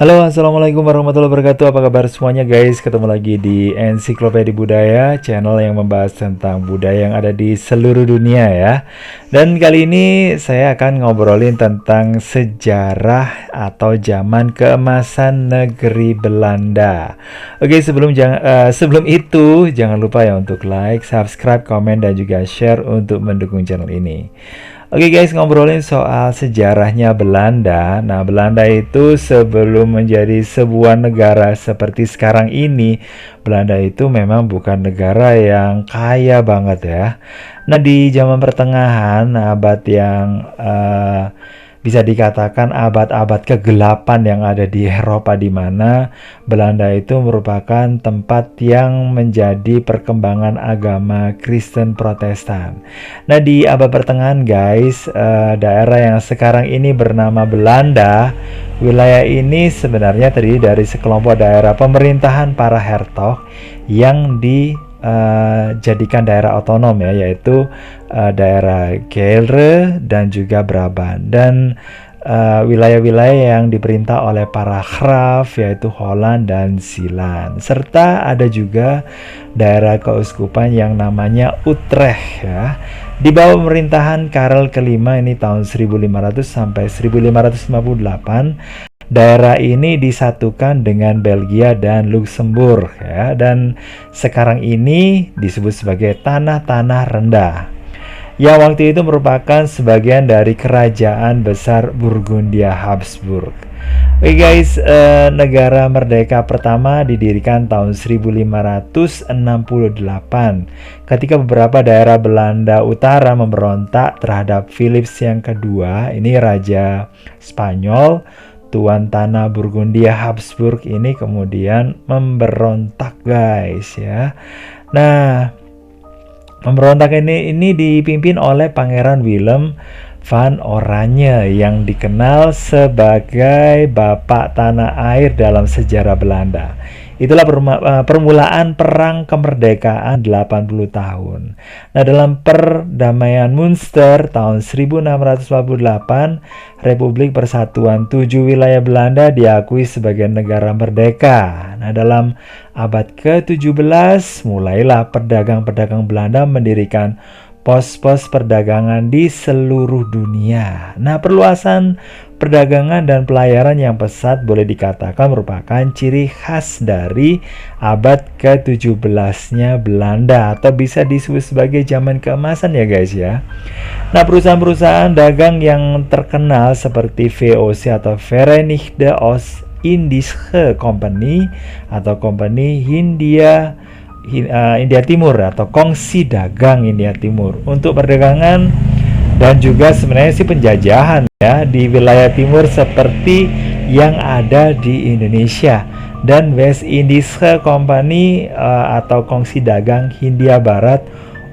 Halo, assalamualaikum warahmatullahi wabarakatuh. Apa kabar semuanya, guys? Ketemu lagi di Ensiklopedia Budaya, channel yang membahas tentang budaya yang ada di seluruh dunia ya. Dan kali ini saya akan ngobrolin tentang sejarah atau zaman keemasan negeri Belanda. Oke, sebelum itu jangan lupa ya untuk like, subscribe, komen, dan juga share untuk mendukung channel ini. Oke guys, ngobrolin soal sejarahnya Belanda. Nah, Belanda itu sebelum menjadi sebuah negara seperti sekarang ini, Belanda itu memang bukan negara yang kaya banget ya. Nah, di zaman pertengahan, abad yang bisa dikatakan abad-abad kegelapan yang ada di Eropa, di mana Belanda itu merupakan tempat yang menjadi perkembangan agama Kristen Protestan. Nah, di abad pertengahan guys, daerah yang sekarang ini bernama Belanda, wilayah ini sebenarnya terdiri dari sekelompok daerah pemerintahan para hertog yang dijadikan daerah otonom ya, yaitu daerah Gelre dan juga Brabant, dan wilayah-wilayah yang diperintah oleh para graaf yaitu Holland dan Zeeland, serta ada juga daerah keuskupan yang namanya Utrecht ya, di bawah pemerintahan Karel kelima ini tahun 1500 sampai 1558. Daerah ini disatukan dengan Belgia dan Luxembourg ya, dan sekarang ini disebut sebagai tanah-tanah rendah, yang waktu itu merupakan sebagian dari kerajaan besar Burgundia Habsburg. Oke guys, negara merdeka pertama didirikan tahun 1568 ketika beberapa daerah Belanda Utara memberontak terhadap Philips yang kedua, ini raja Spanyol. Tuan tanah Burgundia Habsburg ini kemudian memberontak guys ya. Nah, pemberontak ini dipimpin oleh Pangeran Willem van Oranje yang dikenal sebagai Bapak Tanah Air dalam sejarah Belanda. Itulah permulaan perang kemerdekaan 80 tahun. Nah, dalam perdamaian Münster tahun 1648, Republik Persatuan 7 wilayah Belanda diakui sebagai negara merdeka. Nah, dalam abad ke-17 mulailah pedagang-pedagang Belanda mendirikan pos-pos perdagangan di seluruh dunia. Nah, perluasan perdagangan dan pelayaran yang pesat boleh dikatakan merupakan ciri khas dari abad ke-17-nya Belanda, atau bisa disebut sebagai zaman keemasan ya guys ya. Nah, perusahaan-perusahaan dagang yang terkenal seperti VOC atau Verenigde Oost-Indische Company atau Kompani Hindia Timur atau Kongsi Dagang India Timur untuk perdagangan dan juga sebenarnya sih penjajahan ya di wilayah timur seperti yang ada di Indonesia, dan West Indische Company atau Kongsi Dagang Hindia Barat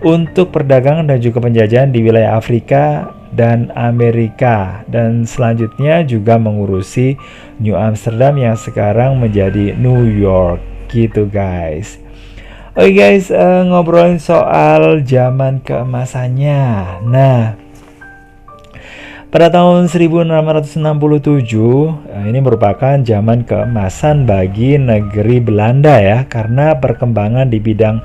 untuk perdagangan dan juga penjajahan di wilayah Afrika dan Amerika, dan selanjutnya juga mengurusi New Amsterdam yang sekarang menjadi New York gitu guys. Oke guys, ngobrolin soal zaman keemasannya. Nah, pada tahun 1667, ini merupakan zaman keemasan bagi negeri Belanda ya, karena perkembangan di bidang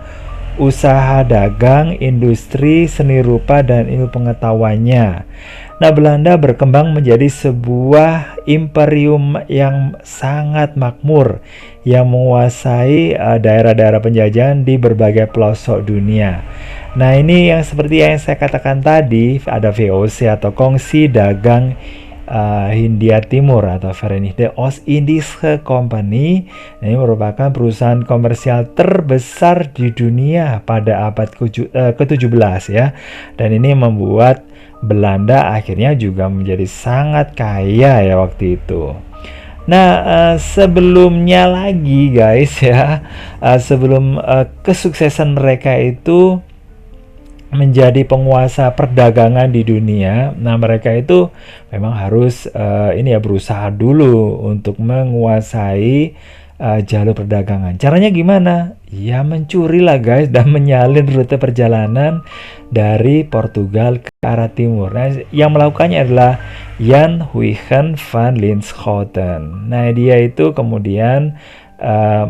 usaha dagang, industri, seni rupa, dan ilmu pengetahuannya. Nah, Belanda berkembang menjadi sebuah imperium yang sangat makmur yang menguasai daerah-daerah penjajahan di berbagai pelosok dunia. Nah, ini yang seperti yang saya katakan tadi, ada VOC atau Kongsi Dagang Hindia Timur atau Verenigde Oost-Indische Company. Ini merupakan perusahaan komersial terbesar di dunia pada abad ke-17 ya. Dan ini membuat Belanda akhirnya juga menjadi sangat kaya ya waktu itu. Nah, sebelumnya lagi guys ya, sebelum kesuksesan mereka itu menjadi penguasa perdagangan di dunia, nah mereka itu memang harus berusaha dulu untuk menguasai jalur perdagangan. Caranya gimana? Ya mencuri lah guys, dan menyalin rute perjalanan dari Portugal ke arah timur. Nah, yang melakukannya adalah Jan Huygen van Linschoten. Nah, dia itu kemudian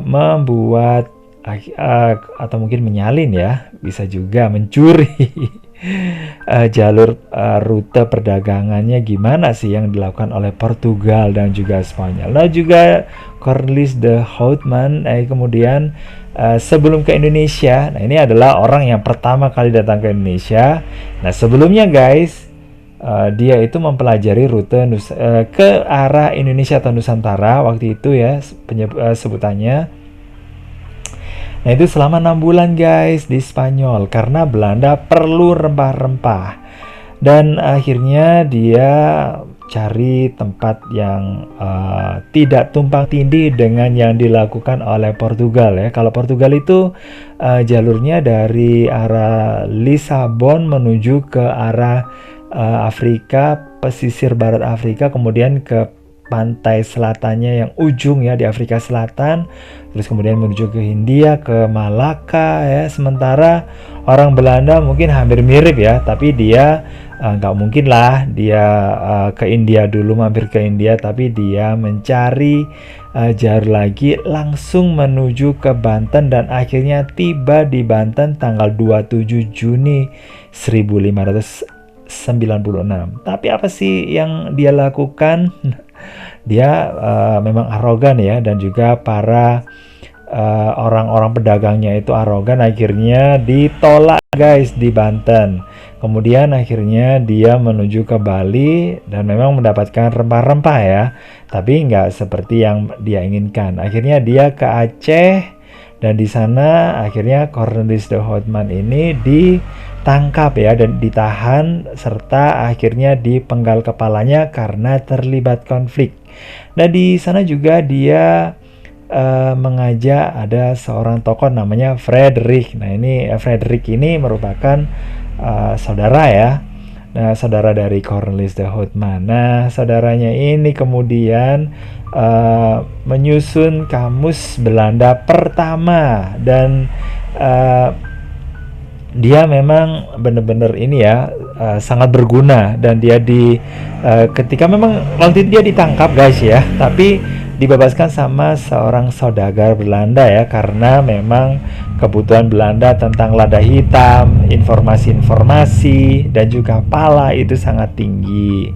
membuat atau mungkin menyalin ya, bisa juga mencuri jalur rute perdagangannya gimana sih yang dilakukan oleh Portugal dan juga Spanyol. Nah, juga Cornelis de Houtman kemudian sebelum ke Indonesia. Nah, ini adalah orang yang pertama kali datang ke Indonesia. Nah, sebelumnya guys, dia itu mempelajari rute ke arah Indonesia atau Nusantara waktu itu ya, sebutannya. Nah, itu selama 6 bulan guys di Spanyol, karena Belanda perlu rempah-rempah. Dan akhirnya dia cari tempat yang tidak tumpang tindih dengan yang dilakukan oleh Portugal ya. Kalau Portugal itu jalurnya dari arah Lisabon menuju ke arah Afrika, pesisir barat Afrika, kemudian ke pantai selatannya yang ujung ya di Afrika Selatan, terus kemudian menuju ke Hindia, ke Malaka ya. Sementara orang Belanda mungkin hampir mirip ya, tapi dia nggak mungkin lah dia ke India dulu, mampir ke India, tapi dia mencari jalur lagi langsung menuju ke Banten dan akhirnya tiba di Banten tanggal 27 Juni 1596. Tapi apa sih yang dia lakukan? Dia memang arogan ya, dan juga para orang-orang pedagangnya itu arogan. Akhirnya ditolak guys di Banten. Kemudian akhirnya dia menuju ke Bali dan memang mendapatkan rempah-rempah ya, tapi nggak seperti yang dia inginkan. Akhirnya dia ke Aceh, dan di sana akhirnya Cornelis de Houtman ini ditangkap ya dan ditahan, serta akhirnya dipenggal kepalanya karena terlibat konflik. Nah, di sana juga dia mengajak ada seorang tokoh namanya Frederick. Nah, ini Frederick ini merupakan saudara ya. Nah, saudara dari Cornelis de Houtman. Nah, saudaranya ini kemudian menyusun kamus Belanda pertama, dan dia memang benar-benar ini ya sangat berguna. Dan dia ketika memang waktu itu dia ditangkap guys ya, tapi dibebaskan sama seorang saudagar Belanda ya, karena memang kebutuhan Belanda tentang lada hitam, informasi-informasi, dan juga pala itu sangat tinggi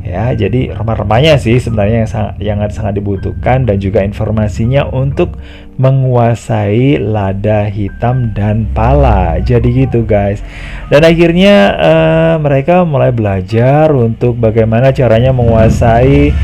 ya. Jadi rempah-rempahnya sih sebenarnya yang sangat dibutuhkan, dan juga informasinya untuk menguasai lada hitam dan pala. Jadi gitu guys. Dan akhirnya mereka mulai belajar untuk bagaimana caranya menguasai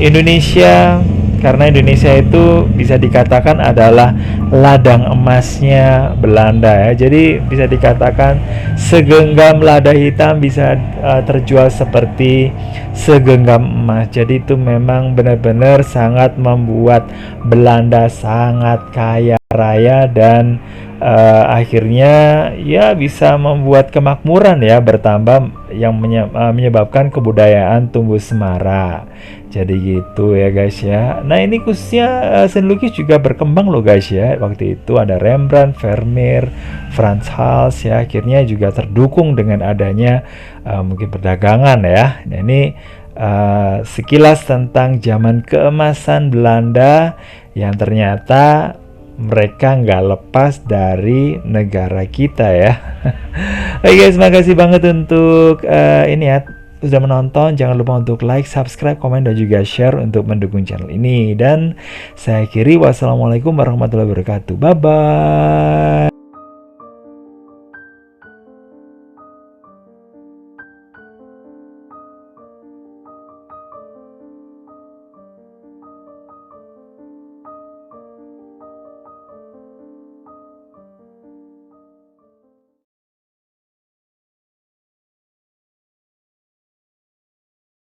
Indonesia, karena Indonesia itu bisa dikatakan adalah ladang emasnya Belanda ya. Jadi bisa dikatakan segenggam lada hitam bisa terjual seperti segenggam emas. Jadi itu memang benar-benar sangat membuat Belanda sangat kaya raya, dan akhirnya ya bisa membuat kemakmuran ya bertambah, yang menyebabkan kebudayaan tumbuh semarak. Jadi gitu ya guys ya. Nah, ini khususnya seni lukis juga berkembang loh guys ya. Waktu itu ada Rembrandt, Vermeer, Frans Hals ya. Akhirnya juga terdukung dengan adanya mungkin perdagangan ya. Nah, ini sekilas tentang zaman keemasan Belanda yang ternyata mereka nggak lepas dari negara kita ya. Oke guys, makasih banget untuk ini ya, sudah menonton. Jangan lupa untuk like, subscribe, komen, dan juga share untuk mendukung channel ini. Dan saya akhiri, wassalamualaikum warahmatullahi wabarakatuh. Bye bye.